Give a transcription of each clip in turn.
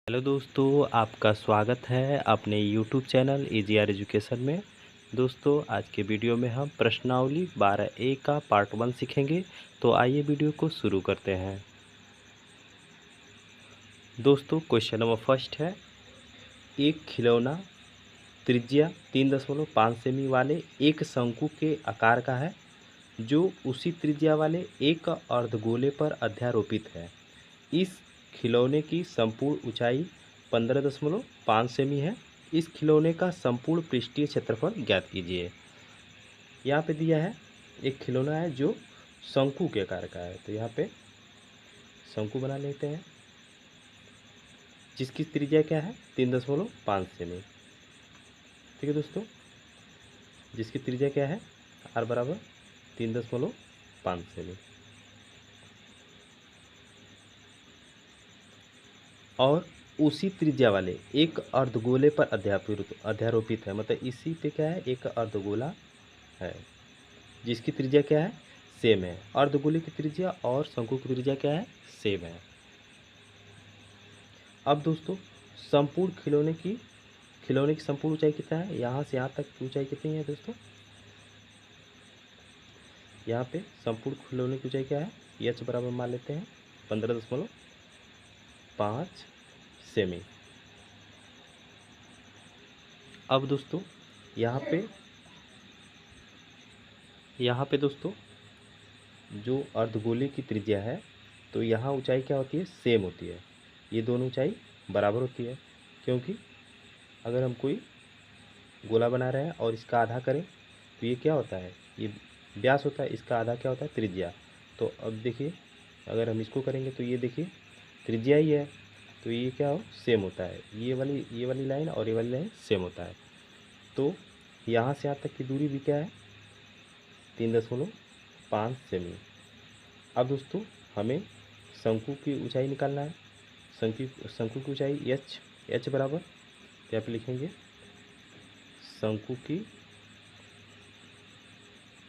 Hello दोस्तों, आपका स्वागत है अपने यूट्यूब चैनल EGR एजुकेशन में। दोस्तों, आज के वीडियो में हम प्रश्नावली 12A का पार्ट 1 सीखेंगे। तो आइए वीडियो को शुरू करते हैं। दोस्तों, क्वेश्चन नंबर फर्स्ट है, एक खिलौना त्रिज्या 3.5 सेमी वाले एक शंकु के आकार का है जो उसी त्रिज्या वाले एक अर्धगोले पर अध्यारोपित है। इस खिलौने की संपूर्ण ऊंचाई 15.5 सेमी है। इस खिलौने का संपूर्ण पृष्ठीय क्षेत्रफल ज्ञात कीजिए। यहाँ पे दिया है एक खिलौना है जो शंकु के आकार का है, तो यहाँ पे शंकु बना लेते हैं जिसकी त्रिज्या क्या है 3.5 सेमी। ठीक है दोस्तों, जिसकी त्रिज्या क्या है r बराबर 3.5 सेमी। और उसी त्रिज्या वाले एक अर्धगोले पर अध्यारोपित है, मतलब इसी पे क्या है एक अर्धगोला है जिसकी त्रिज्या क्या है सेम है। अर्धगोले की त्रिज्या और शंकु की त्रिज्या क्या है सेम है। अब दोस्तों, संपूर्ण खिलौने की संपूर्ण ऊंचाई कितना है, यहाँ से यहाँ तक की ऊंचाई कितनी है दोस्तों। यहाँ पे संपूर्ण खिलौने की ऊंचाई क्या है h बराबर मान लेते हैं 15.5 सेमी। अब दोस्तों यहाँ पे दोस्तों जो अर्धगोले की त्रिज्या है, तो यहाँ ऊंचाई क्या होती है सेम होती है। ये दोनों ऊंचाई बराबर होती है, क्योंकि अगर हम कोई गोला बना रहे हैं और इसका आधा करें तो ये क्या होता है, ये व्यास होता है, इसका आधा क्या होता है त्रिज्या। तो अब देखिए, अगर हम इसको करेंगे तो ये देखिए त्रिज्या ही है, तो ये क्या हो सेम होता है। ये वाली लाइन और ये वाली लाइन सेम होता है। तो यहाँ से यहाँ तक की दूरी भी क्या है 3.5 सेमी। अब दोस्तों, हमें शंकु की ऊंचाई निकालना है। शंकु की ऊंचाई h बराबर यहाँ पे लिखेंगे शंकु की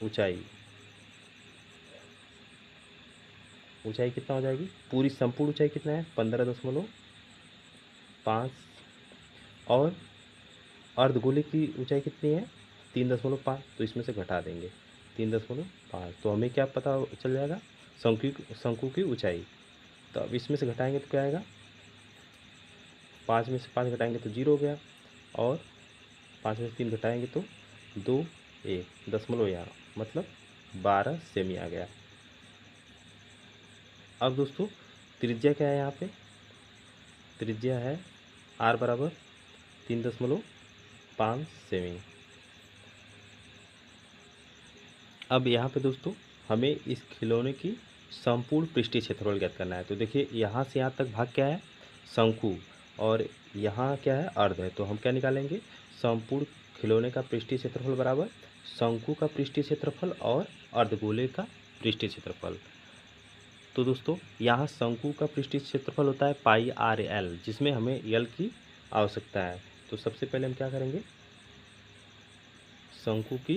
ऊंचाई कितना हो जाएगी, पूरी संपूर्ण ऊंचाई कितना है 15.5 और अर्धगोले की ऊंचाई कितनी है 3.5, तो इसमें से घटा देंगे 3.5, तो हमें क्या पता चल जाएगा शंकु की ऊंचाई। तो अब इसमें से घटाएंगे तो क्या आएगा, 5 में से 5 घटाएंगे तो 0 हो गया, और 5 में से 3 घटाएंगे तो 2 1 दशमलव यहाँ मतलब 12 सेमी आ गया। अब दोस्तों, त्रिज्या क्या है, यहाँ पे त्रिज्या है r बराबर 3.5 सेमी। अब यहाँ पे दोस्तों हमें इस खिलौने की संपूर्ण पृष्ठीय क्षेत्रफल ज्ञात करना है। तो देखिए, यहाँ से यहाँ तक भाग क्या है शंकु, और यहाँ क्या है अर्ध है, तो हम क्या निकालेंगे संपूर्ण खिलौने का पृष्ठीय क्षेत्रफल बराबर शंकु का पृष्ठीय क्षेत्रफल और अर्धगोले का पृष्ठीय क्षेत्रफल। तो दोस्तों, यहाँ शंकु का पृष्ठीय क्षेत्रफल होता है πr_l, जिसमें हमें l की आवश्यकता है। तो सबसे पहले हम क्या करेंगे, शंकु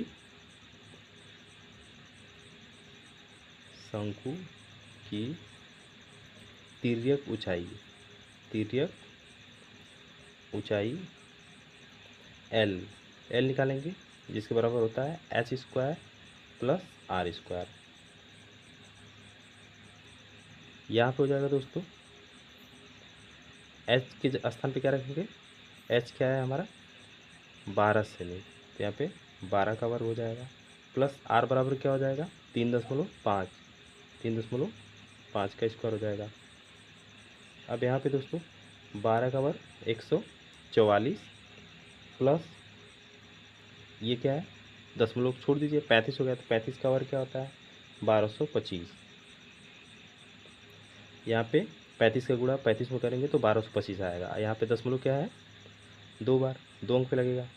की तिर्यक ऊंचाई l निकालेंगे, जिसके बराबर होता है h² + r²। यहाँ पे हो जाएगा दोस्तों, h के स्थान पे क्या रखेंगे, h क्या है हमारा 12 सेमी, तो यहाँ पे 12 का वर्ग हो जाएगा, प्लस r बराबर क्या हो जाएगा 3.5 का स्क्वायर हो जाएगा। अब यहाँ पे दोस्तों 12 का वर्ग 144, प्लस ये क्या है दशमलव छोड़ दीजिए 35 हो गया, तो 35 का वर्ग क्या होता है 1225। यहाँ पे 35 का गुणा 35 में करेंगे तो 1225 आएगा। यहाँ पे दशमलव क्या है 2 बार 2 अंक पे लगेगा।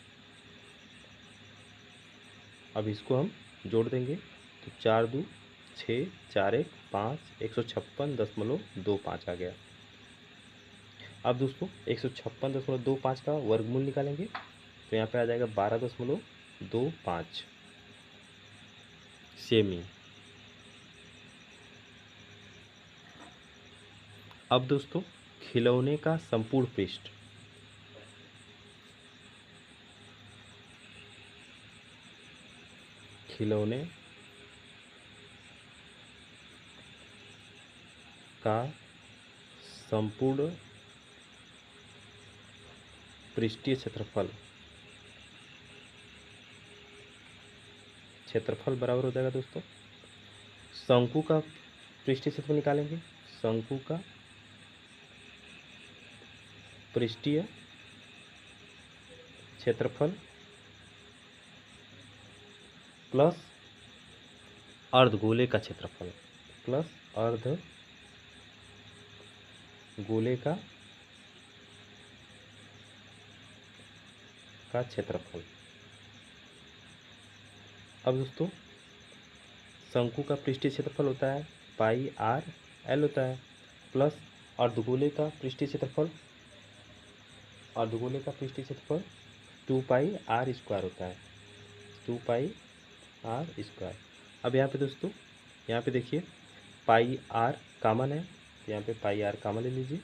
अब इसको हम जोड़ देंगे तो 4 2 6 4 1 5 156.25 आ गया। अब दोस्तों 156.25 का वर्गमूल निकालेंगे तो यहाँ पे आ जाएगा 12.25 सेमी। अब दोस्तों, खिलौने का संपूर्ण पृष्ठ, खिलौने का संपूर्ण पृष्ठीय क्षेत्रफल, क्षेत्रफल बराबर हो जाएगा दोस्तों, शंकु का पृष्ठीय क्षेत्रफल निकालेंगे, शंकु का पृष्ठीय क्षेत्रफल प्लस अर्धगोले का क्षेत्रफल, प्लस अर्धगोले का क्षेत्रफल। अब दोस्तों शंकु का पृष्ठीय क्षेत्रफल होता है पाई आर एल होता है, प्लस अर्धगोले का पृष्ठीय क्षेत्रफल, अर्धगोले का पृष्ठीय क्षेत्रफल 2 पाई आर स्क्वायर होता है, 2 पाई आर स्क्वायर। अब यहाँ पे दोस्तों, यहाँ पे देखिए पाई आर कॉमन है, तो यहाँ पे पाई आर कॉमन ले लीजिए,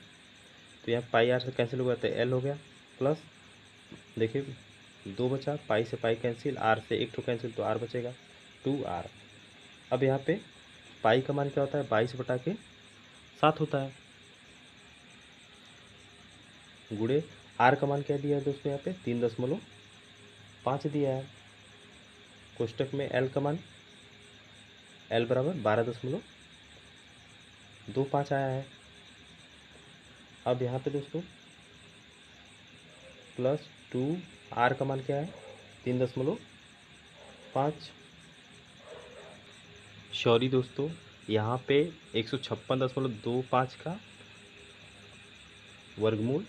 तो यहाँ पाई आर से कैंसिल हो गया तो एल हो गया, प्लस देखिए 2 बचा, पाई से पाई कैंसिल, आर से 1 तो कैंसिल, तो आर बचेगा 2r। अब यहाँ पे पाई का मान क्या होता है 22/7 होता है, गुणे आर का मान क्या दिया है दोस्तों, यहाँ पे 3.5 दिया है, कोष्टक में एल का मान एल बराबर 12.25 आया है। अब यहाँ पे दोस्तों प्लस 2r का मान क्या है 3.5, सॉरी दोस्तों यहाँ पे 156.25 का वर्गमूल,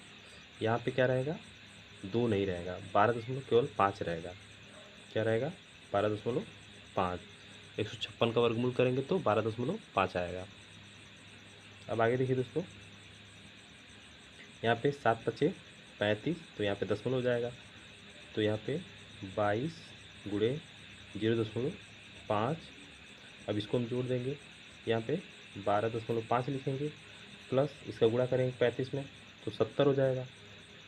यहाँ पे क्या रहेगा 2 नहीं रहेगा, 12.5 रहेगा, क्या रहेगा 12.5, 156 का वर्गमूल करेंगे तो 12.5 आएगा। अब आगे देखिए दोस्तों, यहाँ पे 7 बचे 35, तो यहाँ पे दशमलव हो जाएगा, तो यहाँ पे 22 गुणे 0.5, अब इसको हम जोड़ देंगे, यहाँ पे 12.5 लिखेंगे, प्लस इसका गुणा करेंगे 35 में तो 70 हो जाएगा,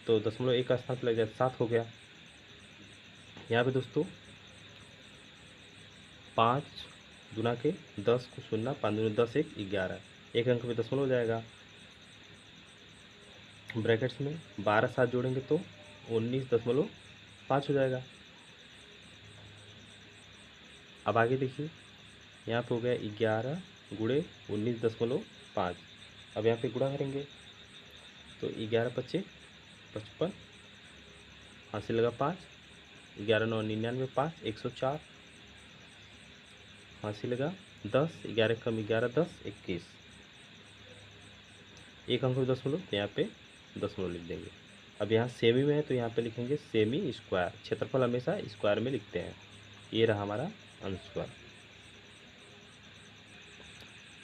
तो 0.1 का स्थान पर लग जाए 7 हो गया। यहाँ पे दोस्तों 5 गुना के 10 को 0, 5 दूनी 10, 1 11, एक अंक में दशमलव हो जाएगा, ब्रैकेट्स में 12 साथ जोड़ेंगे तो 19.5 हो जाएगा। अब आगे देखिए यहाँ पे हो गया 11 गुणे 19.5, अब यहाँ पे गुणा करेंगे तो 11 पच्चे 55, हासिल लगा 5, 11 9 99, 5 104, हासिल लगा 10, 11 कम 11 10 21, एक अंक में दशमलव, तो यहाँ पे दशमलव लिख देंगे। अब यहाँ सेमी में है तो यहाँ पे लिखेंगे सेमी स्क्वायर, क्षेत्रफल हमेशा स्क्वायर में लिखते हैं, ये रहा हमारा आंसर।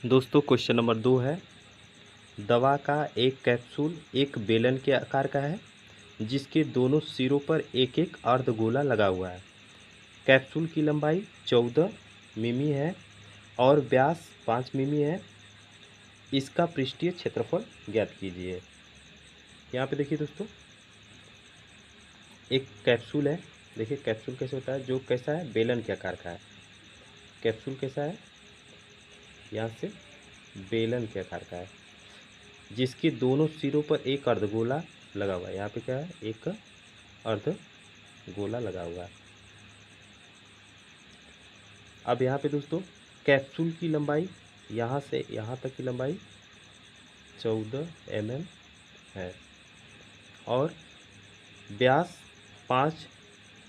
दोस्तों क्वेश्चन नंबर 2 है, दवा का एक कैप्सूल एक बेलन के आकार का है जिसके दोनों सिरों पर एक एक अर्धगोला लगा हुआ है, कैप्सूल की लंबाई 14 मिमी है और व्यास 5 मिमी है, इसका पृष्ठीय क्षेत्रफल ज्ञात कीजिए। यहाँ पे देखिए दोस्तों एक कैप्सूल है, देखिए कैप्सूल कैसे होता है, जो कैसा है बेलन के आकार का है, कैप्सूल कैसा है यहाँ से बेलन के आकार का है, जिसके दोनों सिरों पर एक अर्धगोला लगा हुआ है, यहाँ पे क्या है एक अर्धगोला लगा हुआ है। अब यहाँ पे दोस्तों कैप्सूल की लंबाई यहाँ से यहाँ तक की लंबाई 14 mm है और व्यास 5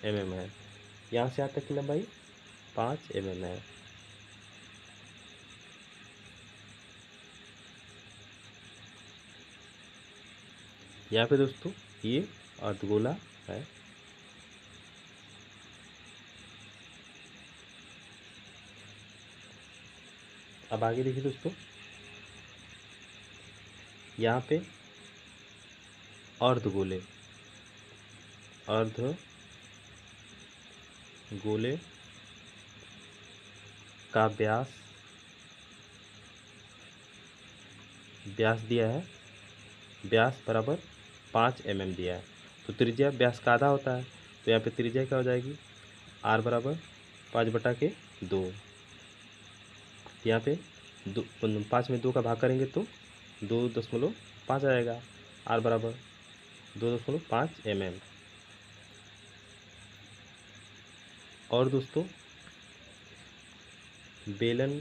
mm है, यहाँ से यहाँ तक की लंबाई 5 mm है। यहाँ पे दोस्तों ये अर्धगोला है। अब आगे देखिए दोस्तों, यहाँ पे अर्धगोले का व्यास दिया है व्यास बराबर 5 mm दिया है, तो त्रिज्या व्यास का आधा होता है, तो यहाँ पे त्रिज्या क्या हो जाएगी, r बराबर 5/2। यहाँ पे 5 में 2 का भाग करेंगे तो 2.5 आ जाएगा, r बराबर 2.5 mm। और दोस्तों बेलन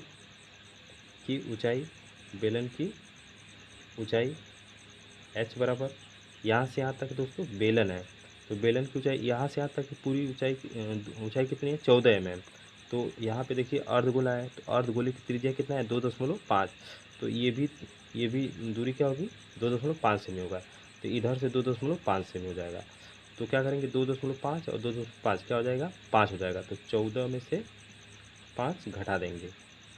की ऊंचाई h बराबर, यहाँ से यहाँ तक दोस्तों बेलन है, तो बेलन की ऊंचाई यहाँ से यहाँ तक की पूरी ऊंचाई कितनी है, 14 mm। तो यहाँ पे देखिए अर्धगोला है, तो अर्धगोले की त्रिज्या कितना है, 2.5। तो ये भी दूरी क्या होगी, 2.5 सेमी होगा, तो इधर से 2.5 सेमी हो जाएगा। तो क्या करेंगे, 2.5 और 2.5 क्या हो जाएगा, 5 हो जाएगा, तो 14 में से 5 घटा देंगे,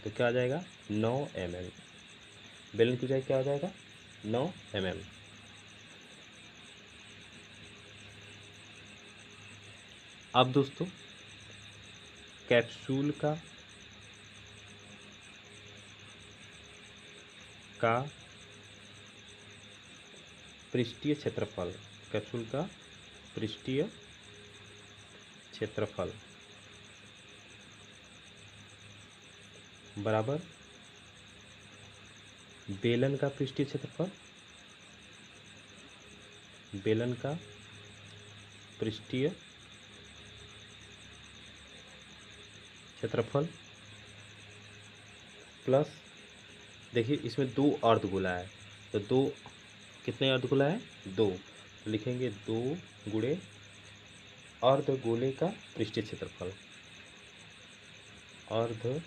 तो क्या आ जाएगा, 9 mm। बेलन की ऊंचाई क्या हो जाएगा, 9 mm। अब दोस्तों कैप्सूल का पृष्ठीय क्षेत्रफल, कैप्सूल का पृष्ठीय क्षेत्रफल बराबर बेलन का पृष्ठीय क्षेत्रफल, बेलन का पृष्ठीय क्षेत्रफल प्लस, देखिए इसमें 2 अर्धगोला है, तो 2 कितने अर्धगोला है, 2, तो लिखेंगे 2 गुणे अर्धगोले का पृष्ठीय क्षेत्रफल, अर्धगोले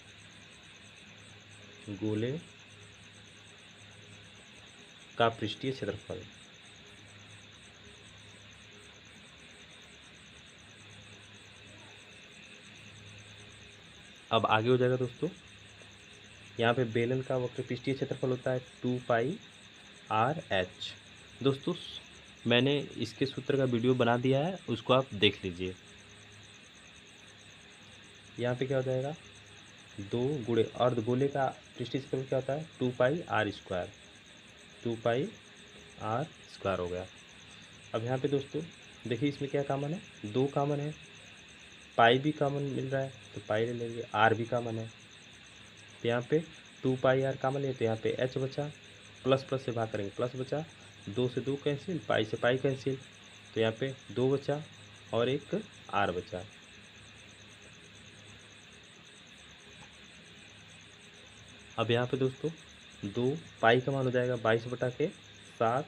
का पृष्ठीय क्षेत्रफल। अब आगे हो जाएगा दोस्तों, यहाँ पे बेलन का वक्र पृष्ठीय क्षेत्रफल होता है 2πr/h। दोस्तों मैंने इसके सूत्र का वीडियो बना दिया है, उसको आप देख लीजिए। यहाँ पे क्या हो जाएगा, 2 गुणे अर्धगोले का पृष्ठीय क्षेत्रफल क्या होता है, 2πr², 2πr² हो गया। अब यहाँ पे दोस्तों देखिए इसमें क्या कॉमन है, 2 कॉमन है, पाई भी कॉमन मिल रहा है, तो पाई ले लेंगे, r भी कॉमन है, तो यहाँ पे 2πr कॉमन है, तो यहाँ पे h बचा, प्लस प्लस से भाग करेंगे प्लस बचा, 2 से 2 कैंसिल, पाई से पाई कैंसिल, तो यहाँ पे 2 बचा और एक r बचा। अब यहाँ पे दोस्तों 2 पाई का मान हो जाएगा 22/7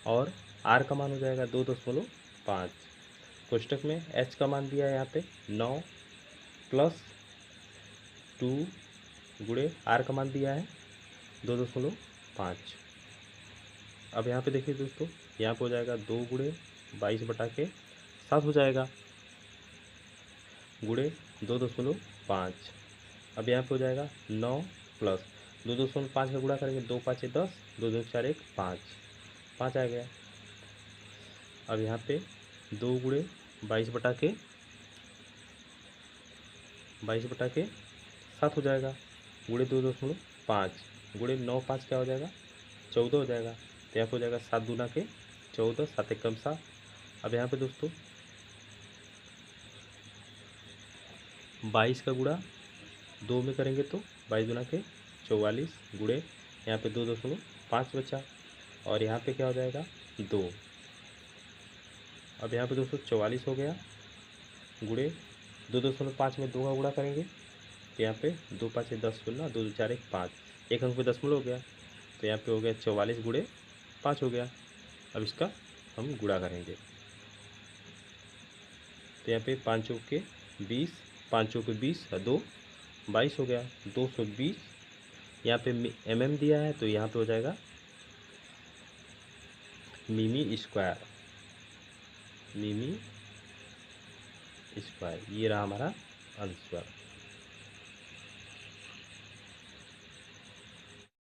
और r का मान हो जाएगा 2.5। कोष्टक में h का मान दिया है यहाँ पे 9 प्लस 2 गुणे r का मान दिया है 2.5। अब यहाँ पे देखिए दोस्तों, यहाँ पे हो जाएगा 2 गुणे 22/7 हो जाएगा गुणे 2.5। अब यहाँ पे हो जाएगा 9 प्लस 2.5 का गुणा करेंगे, 2 5 10, 2 2 4 1 5, 5 आ गया। अब यहाँ पे 2 गुणे 22/7 हो जाएगा गुणे 2.5 गुणे 9 5 क्या हो जाएगा, 14 हो जाएगा, तो यहाँ पे हो जाएगा 7 दूना के 14, 7 एकम 7। अब यहाँ पे दोस्तों 22 का गुणा 2 में करेंगे तो 22 दूना के 44 गुणे यहाँ पे 2.5 बचा और यहाँ पे क्या हो जाएगा 2। अब यहाँ पे दोस्तों 44 हो गया गुणे 2.5 में 2 का गुणा करेंगे, तो यहाँ पे 2 5 10 16, 2 2 4 1 5, एक अंक पे दशमलव हो गया, तो यहाँ पे हो गया 44 गुणे 5 हो गया। अब इसका हम गुणा करेंगे, तो यहाँ पे 5 चौक के 20, 5 चौक के 20 और 2 22 हो गया, 220। यहाँ पे mm दिया है, तो यहाँ पे हो जाएगा मिमी स्क्वायर, ये रहा हमारा आंसर।